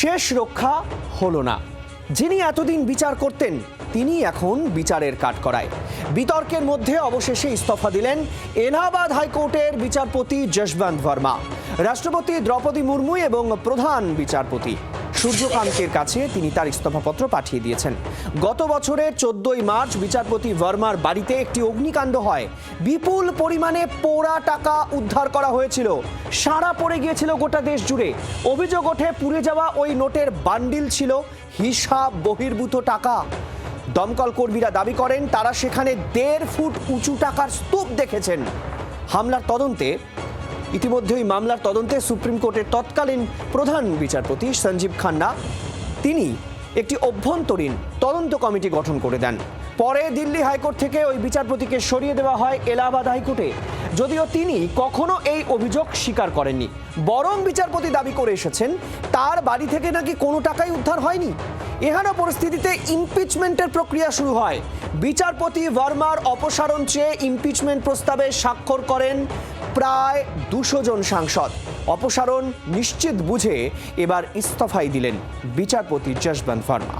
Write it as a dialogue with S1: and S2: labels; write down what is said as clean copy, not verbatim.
S1: শেষ রক্ষা হলো না। যিনি এতদিন বিচার করতেন তিনি এখন বিচারের কাঠগড়ায়। বিতর্কের মধ্যে অবশেষে ইস্তফা দিলেন এলাহাবাদ হাইকোর্টের বিচারপতি যশবন্ত বর্মা। রাষ্ট্রপতি দ্রৌপদী মুর্মু এবং প্রধান বিচারপতি সূর্যকান্তের কাছে তিনি তার ইস্তফাপত্র পাঠিয়ে দিয়েছেন। গত বছরের 14ই মার্চ বিচারপতি বর্মার বাড়িতে একটি অগ্নিকাণ্ড হয়। বিপুল পরিমাণে পোড়া টাকা উদ্ধার করা হয়েছিল। সারা পড়ে গিয়েছিল গোটা দেশ জুড়ে। অভিযোগ ওঠে পুড়ে যাওয়া ওই নোটের বান্ডিল ছিল হিসাব বহির্ভূত টাকা। দমকল কর্মীরা দাবি করেন তারা সেখানে 1.5 ফুট উঁচু টাকার স্তূপ দেখেছেন। ইতিমধ্যে মামলার তদন্তে সুপ্রিম কোর্টের তৎকালীন প্রধান বিচারপতি সঞ্জীব খান্না তিনি একটি অভ্যন্তরীণ তদন্ত কমিটি গঠন করে দেন। পরে দিল্লি হাইকোর্ট থেকে ওই বিচারপতিকে সরিয়ে দেওয়া হয় এলাহাবাদ হাইকোর্টে। যদিও তিনি কখনো এই অভিযোগ স্বীকার করেননি, বরং বিচারপতি দাবি করে এসেছেন তার বাড়ি থেকে নাকি কোনো টাকাই উদ্ধার হয়নি। এহেন পরিস্থিতিতে ইমপিচমেন্টের প্রক্রিয়া শুরু হয়। বিচারপতি বর্মার অপসারণ চেয়ে ইমপিচমেন্ট প্রস্তাবে স্বাক্ষর করেন প্রায় 200 জন সাংসদ। অপসারণ নিশ্চিত বুঝে এবার ইস্তফাই দিলেন বিচারপতি যশবন্ত বর্মা।